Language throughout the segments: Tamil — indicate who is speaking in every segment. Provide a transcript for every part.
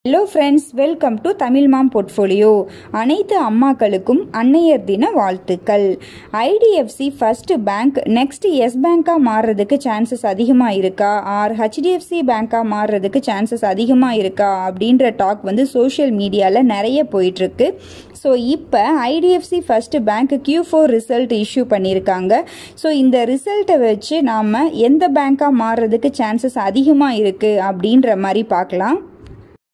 Speaker 1: Hello friends, welcome to Tamil Mom Portfolio. அனைத்து அம்மாக்களுக்கும் அன்னையர் தின வாழ்த்துக்கள். IDFC first bank next yesbank மாறதுக்கு chances அதிகமா இருக்கா or HDFC bank மாறதுக்கு chances அதிகமா இருக்கா அப்படின்ற டாக் வந்து சோஷியல் மீடியால நிறைய போயிட்டு இருக்கு. ஸோ இப்போ IDFC first bank Q4 result issue பண்ணியிருக்காங்க. ஸோ இந்த ரிசல்ட்டை வச்சு நாம் எந்த பேங்காக மாறுறதுக்கு சான்சஸ் அதிகமாக இருக்குது அப்படின்ற மாதிரி பார்க்கலாம்.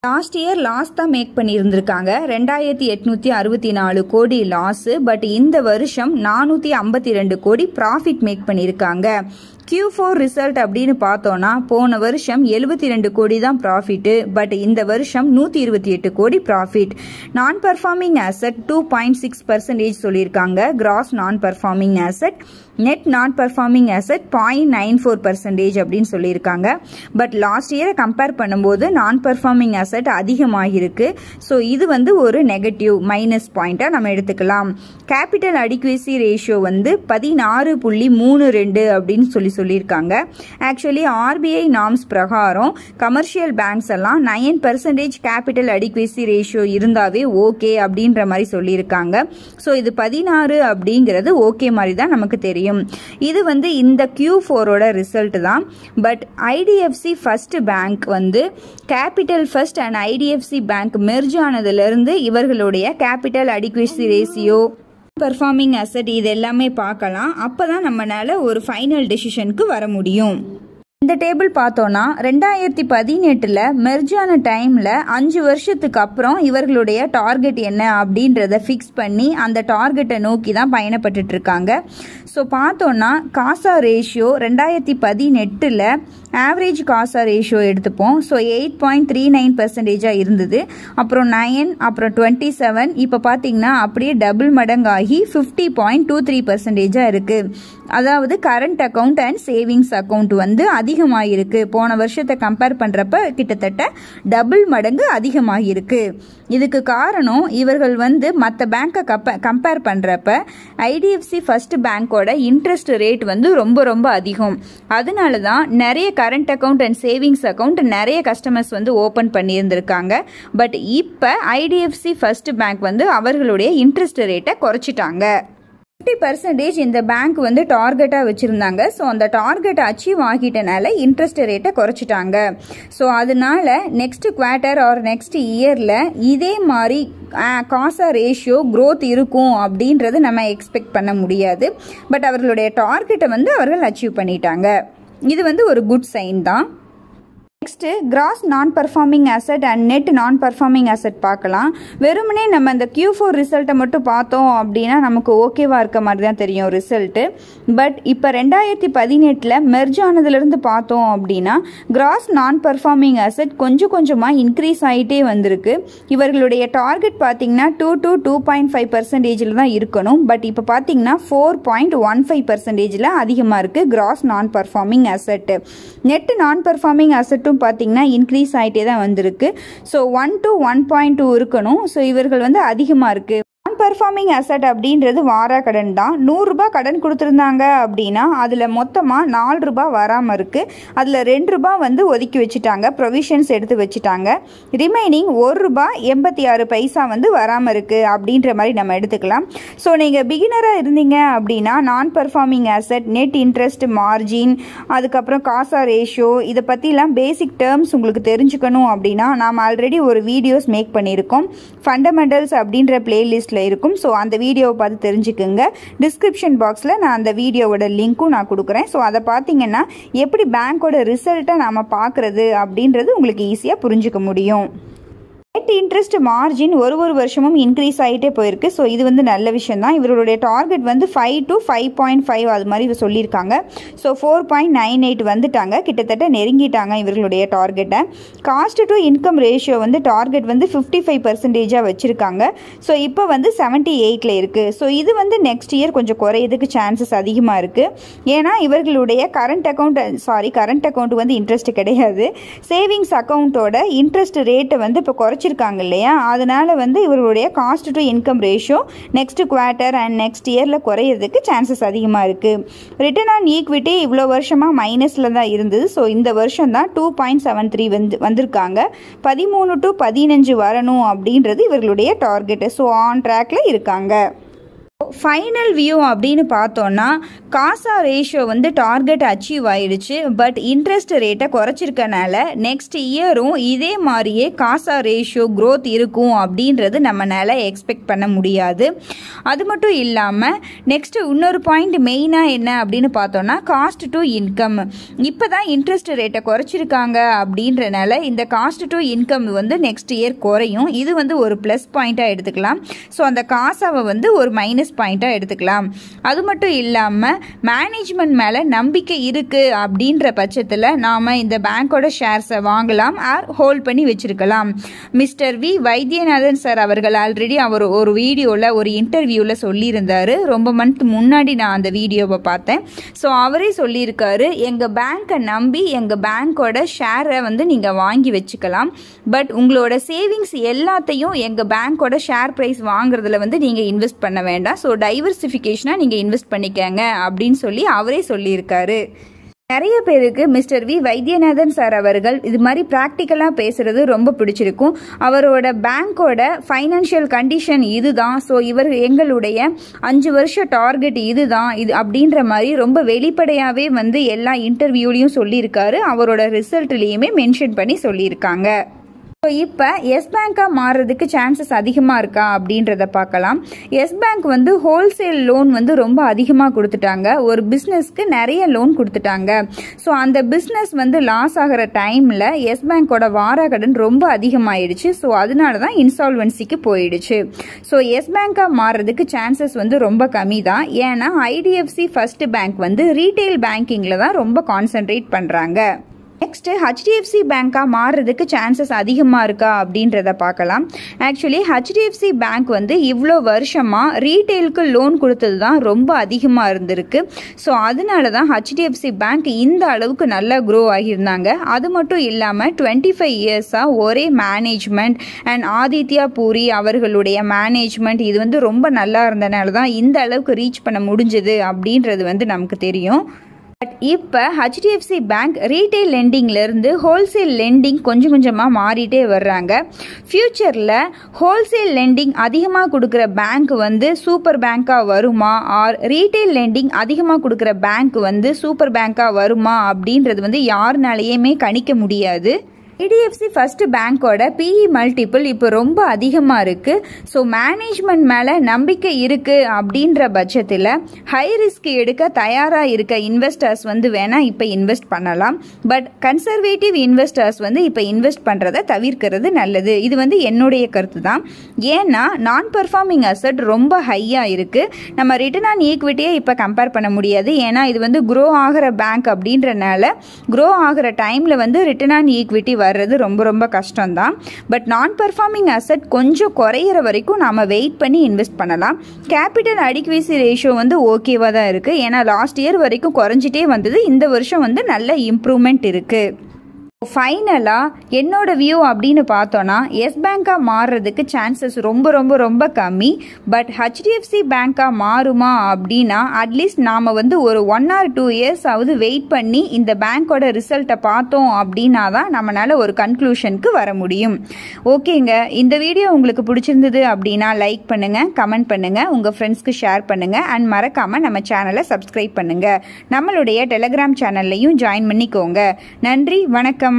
Speaker 1: லாஸ்ட் இயர் லாஸ் தான் மேக் பண்ணியிருந்திருக்காங்க. 2864 கோடி லாஸ். பட் இந்த வருஷம் 452 கோடி ப்ராஃபிட் மேக் பண்ணியிருக்காங்க. Q4 ரிசல்ட் அப்படின்னு பார்த்தோன்னா போன வருஷம் 72 கோடி தான் ப்ராஃபிட்டு. பட் இந்த வருஷம் 128 கோடி ப்ராஃபிட். நான் பர்ஃபார்மிங் ஆசெட் 2.6% சொல்லியிருக்காங்க. கிராஸ் நான் பர்ஃபார்மிங் ஆசெட், நெட் நான் பர்ஃபார்மிங் ஆசெட் 0.94% அப்படின்னு சொல்லியிருக்காங்க. பட் லாஸ்ட் இயரை கம்பேர் பண்ணும்போது நான் பர்ஃபார்மிங் ஆசெட் அதிகமாகிருக்கு. ஸோ இது வந்து ஒரு நெகட்டிவ் மைனஸ் பாயிண்டாக நம்ம எடுத்துக்கலாம். கேபிட்டல் அடிக்வேசி ரேஷியோ வந்து 16.32 அப்படின்னு சொல்லியிருக்காங்க. ஆக்சுவலி RBI நார்ம்ஸ் பிரகாரம் கமர்ஷியல் பேங்க்ஸ் எல்லாம் 9% கேபிட்டல் அடிக்வேசி ரேஷியோ இருந்தாவே ஓகே அப்படின்ற மாதிரி சொல்லியிருக்காங்க. ஸோ இது 16 அப்படிங்கிறது ஓகே மாதிரி தான் நமக்கு தெரியும். இது வந்து இந்த Q4ஓட ரிசல்ட் தான். பட் IDFC ஃபர்ஸ்ட் பேங்க் வந்து capital first and IDFC bank merge ஆனதுலேருந்து இவர்களுடைய capital adequacy ratio, performing asset இது எல்லாமே பார்க்கலாம். அப்போ தான் நம்மளால ஒரு ஃபைனல் டெசிஷனுக்கு வர முடியும். இந்த டேபிள் பார்த்தோன்னா 2018 மெர்ஜ் ஆன டைமில் 5 வருஷத்துக்கு அப்புறம் இவர்களுடைய டார்கெட் என்ன அப்படின்றத ஃபிக்ஸ் பண்ணி அந்த டார்கெட்டை நோக்கி தான் பயணப்பட்டு இருக்காங்க. ஸோ பார்த்தோன்னா காசா ரேஷியோ 2018 ஆவரேஜ் காசா ரேஷியோ எடுத்துப்போம். ஸோ 8.39% இருந்தது. அப்புறம் 9, அப்புறம் 27, இப்போ பார்த்தீங்கன்னா அப்படியே டபுள் மடங்காகி 50.23% இருக்குது. அதாவது current account and savings account வந்து அதிகமாகிருக்கு. போன வருஷத்தை கம்பேர் பண்ணுறப்ப கிட்டத்தட்ட டபுள் மடங்கு அதிகமாகிருக்கு. இதுக்கு காரணம் இவர்கள் வந்து மற்ற பேங்கை கம்பேர் பண்ணுறப்ப IDFC ஃபர்ஸ்ட் பேங்கோட இன்ட்ரெஸ்ட் ரேட் வந்து ரொம்ப அதிகம். அதனால தான் நிறைய current account and savings account நிறைய கஸ்டமர்ஸ் வந்து ஓப்பன் பண்ணியிருந்திருக்காங்க. பட் இப்போ IDFC ஃபர்ஸ்ட் பேங்க் வந்து அவர்களுடைய இன்ட்ரெஸ்ட் ரேட்டை குறைச்சிட்டாங்க. 50% இந்த பேங்க் வந்து டார்கெட்டாக வச்சுருந்தாங்க. ஸோ அந்த டார்கெட்டை அச்சீவ் ஆகிட்டனால இன்ட்ரெஸ்ட் ரேட்டை குறைச்சிட்டாங்க. ஸோ அதனால நெக்ஸ்ட் குவார்ட்டர் ஆர் நெக்ஸ்ட் இயரில் இதே மாதிரி காசா ரேஷியோ க்ரோத் இருக்கும் அப்படின்றது நம்ம எக்ஸ்பெக்ட் பண்ண முடியாது. பட் அவர்களுடைய டார்கெட்டை வந்து அவர்கள் அச்சீவ் பண்ணிட்டாங்க. இது வந்து ஒரு குட் சைன் தான். நெக்ஸ்ட்டு கிராஸ் நான் பர்ஃபார்மிங் அசெட் அண்ட் நெட் நான் பர்ஃபார்மிங் அசெட் பார்க்கலாம். வெறுமனே நம்ம இந்த Q4 ரிசல்ட்டை மட்டும் பார்த்தோம் அப்படின்னா நமக்கு ஓகேவா இருக்க மாதிரி தான் தெரியும் ரிசல்ட்டு. பட் இப்போ 2018 மெர்ஜ் ஆனதுலேருந்து பார்த்தோம் அப்படின்னா கிராஸ் நான் பர்ஃபார்மிங் அசெட் கொஞ்சமாக இன்க்ரீஸ் ஆகிட்டே வந்திருக்கு. இவர்களுடைய டார்கெட் பார்த்தீங்கன்னா 2 to 2.5% தான் இருக்கணும். பட் இப்போ பார்த்தீங்கன்னா 4.15% அதிகமாக இருக்குது கிராஸ் நான் பர்ஃபார்மிங் அசெட். நெட் நான் பர்ஃபார்மிங் அசெட்டும் பார்த்தீங்கன்னா இன்க்ரீஸ் ஆகிட்டே தான் வந்திருக்கு. ஸோ 1 to 1.2 இருக்கணும். ஸோ இவர்கள் வந்து அதிகமாக இருக்குது. நான் பர்ஃபார்மிங் அசெட் அப்படின்றது வாரா கடன் தான். 100 ரூபாய் கடன் கொடுத்துருந்தாங்க அப்படின்னா அதில் மொத்தமாக 4 ரூபாய் வராமல் இருக்குது. அதில் 2 ரூபாய் வந்து ஒதுக்கி வச்சுட்டாங்க, ப்ரொவிஷன்ஸ் எடுத்து வச்சுட்டாங்க. ரிமைனிங் 1 ரூபாய் 86 பைசா வந்து வராமல் இருக்குது அப்படின்ற மாதிரி நம்ம எடுத்துக்கலாம். ஸோ நீங்கள் பிகினராக இருந்தீங்க அப்படின்னா நான் performing asset, net interest margin, அதுக்கப்புறம் காசா ரேஷியோ இதை பற்றிலாம் பேசிக் டேர்ம்ஸ் உங்களுக்கு தெரிஞ்சுக்கணும் அப்படின்னா நாம் ஆல்ரெடி ஒரு வீடியோஸ் மேக் பண்ணியிருக்கோம். ஃபண்டமெண்டல்ஸ் அப்படின்ற பிளேலிஸ்ட்டில் இருக்கும். ஸோ அந்த வீடியோவை பார்த்து தெரிஞ்சுக்குங்க. டிஸ்கிரிப்ஷன் பாக்ஸில் நான் அந்த வீடியோவோட லிங்க்கும் நான் கொடுக்குறேன். ஸோ அதை பார்த்தீங்கன்னா எப்படி பேங்க்கோட ரிசல்ட்டை நாம் பார்க்குறது அப்படின்றது உங்களுக்கு ஈஸியாக புரிஞ்சுக்க முடியும். நெட் இன்ட்ரெஸ்ட் மார்ஜின் ஒரு வருஷமும் இன்க்ரீஸ் ஆகிட்டே போயிருக்கு. ஸோ இது வந்து நல்ல விஷயம் தான். இவர்களுடைய டார்கெட் வந்து 5 to 5.5 அது மாதிரி சொல்லியிருக்காங்க. ஸோ 4.98 வந்துட்டாங்க, கிட்டத்தட்ட நெருங்கிட்டாங்க இவர்களுடைய டார்கெட்டை. காஸ்ட் டு இன்கம் ரேஷியோ வந்து டார்கெட் வந்து 55% வச்சுருக்காங்க. ஸோ இப்போ வந்து 78 இருக்குது. ஸோ இது வந்து நெக்ஸ்ட் இயர் கொஞ்சம் குறையிறதுக்கு சான்சஸ் அதிகமாக இருக்குது. ஏன்னா இவர்களுடைய கரண்ட் அக்கௌண்ட் வந்து இன்ட்ரெஸ்ட் கிடையாது. சேவிங்ஸ் அக்கௌண்ட்டோட இன்ட்ரெஸ்ட் ரேட்டை வந்து இப்போ குறைச்சி குறைச்சிருக்காங்க இல்லையா, அதனால வந்து இவருடைய cost to income ratio next quarter and next இயரில் குறையிறதுக்கு சான்சஸ் அதிகமாக இருக்குது. ரிட்டர்ன் ஆன் ஈக்விட்டி இவ்வளோ வருஷமாக மைனஸில் தான் இருந்தது. ஸோ இந்த வருஷம் தான் 2.73 வந்திருக்காங்க. 13 to 15 வரணும் அப்படின்றது இவர்களுடைய டார்கெட்டு. ஸோ ஆன் ட்ராக்ல இருக்காங்க. ஃபைனல் வியூ அப்படின்னு பார்த்தோன்னா காசா ரேஷியோ வந்து டார்கெட் அச்சீவ் ஆயிடுச்சு. பட் இன்ட்ரெஸ்ட் ரேட்டை குறைச்சிருக்கனால நெக்ஸ்ட் இயரும் இதே மாதிரியே காசா ரேஷியோ க்ரோத் இருக்கும் அப்படின்றது நம்மளால எக்ஸ்பெக்ட் பண்ண முடியாது. அது மட்டும் இல்லாமல் நெக்ஸ்ட் இன்னொரு பாயிண்ட் மெயினாக என்ன அப்படின்னு பார்த்தோன்னா காஸ்ட் டு இன்கம். இப்போ தான் இன்ட்ரெஸ்ட் ரேட்டை குறைச்சிருக்காங்க அப்படின்றனால இந்த காஸ்ட் டு இன்கம் வந்து நெக்ஸ்ட் இயர் குறையும். இது வந்து ஒரு ப்ளஸ் பாயிண்ட்டாக எடுத்துக்கலாம். ஸோ அந்த காசாவை வந்து ஒரு மைனஸ் பாயிண்டாக எடுத்துக்கலாம். அது மட்டும் இல்லாமல் மேனேஜ்மெண்ட் மேலே நம்பிக்கை இருக்குது அப்படின்ற பட்சத்தில் நாம் இந்த பேங்க்கோட ஷேர்ஸை வாங்கலாம் ஆர் ஹோல்ட் பண்ணி வச்சிருக்கலாம். மிஸ்டர் வி வைத்தியநாதன் சார் அவர்கள் ஆல்ரெடி அவர் ஒரு வீடியோவில் ஒரு இன்டர்வியூவில் சொல்லியிருந்தார். ரொம்ப மந்த் முன்னாடி நான் அந்த வீடியோவை பார்த்தேன். ஸோ அவரே சொல்லியிருக்காரு, எங்கள் பேங்க்கை நம்பி எங்கள் பேங்க்கோட ஷேரை வந்து நீங்கள் வாங்கி வச்சுக்கலாம். பட் உங்களோட சேவிங்ஸ் எல்லாத்தையும் எங்கள் பேங்க்கோட ஷேர் ப்ரைஸ் வாங்குறதுல வந்து நீங்கள் இன்வெஸ்ட் பண்ண வேண்டாம். ஸோ டைவர்சிஃபிகேஷனாக நீங்கள் இன்வெஸ்ட் பண்ணிக்கங்க அப்படின்னு சொல்லி அவரே சொல்லியிருக்காரு. நிறைய பேருக்கு மிஸ்டர் வி வைத்தியநாதன் சார் அவர்கள் இது மாதிரி ப்ராக்டிக்கலாக பேசுகிறது ரொம்ப பிடிச்சிருக்கும். அவரோட பேங்க்கோட ஃபைனான்ஷியல் கண்டிஷன் இதுதான், ஸோ இவர் எங்களுடைய 5 வருஷ டார்கெட் இதுதான் இது அப்படின்ற மாதிரி ரொம்ப வெளிப்படையாகவே வந்து எல்லா இன்டர்வியூலையும் சொல்லியிருக்காரு. அவரோட ரிசல்ட்லேயுமே மென்ஷன் பண்ணி சொல்லியிருக்காங்க. ஸோ இப்போ எஸ் பேங்காக மாறுறதுக்கு சான்சஸ் அதிகமாக இருக்கா அப்படின்றத பார்க்கலாம். எஸ் பேங்க் வந்து ஹோல்சேல் லோன் வந்து ரொம்ப அதிகமாக கொடுத்துட்டாங்க. ஒரு பிஸ்னஸ்க்கு நிறைய லோன் கொடுத்துட்டாங்க. ஸோ அந்த பிஸ்னஸ் வந்து லாஸ் ஆகிற டைமில் எஸ் பேங்கோட வார கடன் ரொம்ப அதிகமாகிடுச்சு. ஸோ அதனால தான் இன்சால்வன்சிக்கு போயிடுச்சு. ஸோ எஸ் பேங்காக மாறுறதுக்கு சான்சஸ் வந்து ரொம்ப கம்மி தான். ஏன்னா ஐடிஎஃப்சி ஃபர்ஸ்ட் பேங்க் வந்து ரீட்டைல் பேங்கிங்கில் தான் ரொம்ப கான்சென்ட்ரேட் பண்ணுறாங்க. நெக்ஸ்ட் ஹெச்டிஎஃப்சி பேங்காக மாறுறதுக்கு சான்சஸ் அதிகமாக இருக்கா அப்படின்றத பார்க்கலாம். ஆக்சுவலி ஹெச்டிஎஃப்சி பேங்க் வந்து இவ்வளோ வருஷமாக ரீட்டெயிலுக்கு லோன் கொடுத்தது தான் ரொம்ப அதிகமாக இருந்திருக்கு. ஸோ அதனால தான் ஹெச்டிஎஃப்சி பேங்க் இந்த அளவுக்கு நல்லா க்ரோ ஆகியிருந்தாங்க. அது மட்டும் இல்லாமல் 25 இயர்ஸாக ஒரே மேனேஜ்மெண்ட் அண்ட் ஆதித்யா பூரி அவர்களுடைய மேனேஜ்மெண்ட் இது வந்து ரொம்ப நல்லா இருந்தனால தான் இந்த அளவுக்கு ரீச் பண்ண முடிஞ்சது அப்படின்றது வந்து நமக்கு தெரியும். பட் இப்போ ஹெச்டிஎஃப்சி பேங்க் ரீட்டைல் லெண்டிங்லேருந்து ஹோல்சேல் லெண்டிங் கொஞ்சம் கொஞ்சமாக மாறிட்டே வர்றாங்க. ஃப்யூச்சரில் ஹோல்சேல் லெண்டிங் அதிகமாக கொடுக்குற பேங்க் வந்து சூப்பர் பேங்காக வருமா ஆர் ரீட்டைல் லெண்டிங் அதிகமாக கொடுக்குற பேங்க் வந்து சூப்பர் பேங்காக வருமா அப்படின்றது வந்து யாருனாலேயுமே கணிக்க முடியாது. ஐடிஎஃப்சி ஃபர்ஸ்ட் பேங்கோட பிஇ மல்டிபிள் இப்போ ரொம்ப அதிகமாக இருக்குது. ஸோ மேனேஜ்மெண்ட் மேலே நம்பிக்கை இருக்குது அப்படின்ற பட்சத்தில் ஹை ரிஸ்க் எடுக்க தயாராக இருக்க இன்வெஸ்டர்ஸ் வந்து வேணால் இப்போ இன்வெஸ்ட் பண்ணலாம். பட் கன்சர்வேட்டிவ் இன்வெஸ்டர்ஸ் வந்து இப்போ இன்வெஸ்ட் பண்ணுறதை தவிர்க்கிறது நல்லது. இது வந்து என்னுடைய கருத்து தான். ஏன்னா நான் பெர்ஃபார்மிங் அசட் ரொம்ப ஹையாக இருக்குது. நம்ம ரிட்டர்ன் ஆன் ஈக்விட்டியை இப்போ கம்பேர் பண்ண முடியாது. ஏன்னா இது வந்து க்ரோ ஆகிற பேங்க் அப்படின்றனால க்ரோ ஆகிற டைமில் வந்து ரிட்டர்ன் ஆன் ஈக்விட்டி வர்றது ரொம்ப ரொம்ப கஷ்டம்தான். பட் நான் பெர்ஃபார்மிங் அசட் கொஞ்சம் குறையிற வரைக்கும் நாம் வெயிட் பண்ணி இன்வெஸ்ட் பண்ணலாம். கேபிட்டல் அடிக்வேசி ரேஷியோ வந்து ஓகேவாக தான் இருக்குது. ஏன்னா லாஸ்ட் இயர் வரைக்கும் குறைஞ்சிட்டே வந்தது. இந்த வருஷம் வந்து நல்ல இம்ப்ரூவ்மெண்ட் இருக்குது. ஃபைனலாக என்னோட வியூ அப்படின்னு பார்த்தோன்னா எஸ் பேங்காக மாறுறதுக்கு சான்சஸ் ரொம்ப ரொம்ப ரொம்ப கம்மி. பட் ஹெச்டிஎஃப்சி பேங்காக மாறுமா அப்படின்னா அட்லீஸ்ட் நாம் வந்து ஒரு 1 or 2 இயர்ஸ் ஆகுது வெயிட் பண்ணி இந்த பேங்க்கோட ரிசல்ட்டை பார்த்தோம் அப்படின்னா தான் நம்மளால் ஒரு கன்க்ளூஷனுக்கு வர முடியும். ஓகேங்க, இந்த வீடியோ உங்களுக்கு பிடிச்சிருந்தது அப்படின்னா லைக் பண்ணுங்கள், கமெண்ட் பண்ணுங்கள், உங்கள் ஃப்ரெண்ட்ஸ்க்கு ஷேர் பண்ணுங்கள் அண்ட் மறக்காமல் நம்ம சேனலை சப்ஸ்கிரைப் பண்ணுங்கள். நம்மளுடைய டெலகிராம் சேனல்லையும் ஜாயின் பண்ணிக்கோங்க. நன்றி, வணக்கம்.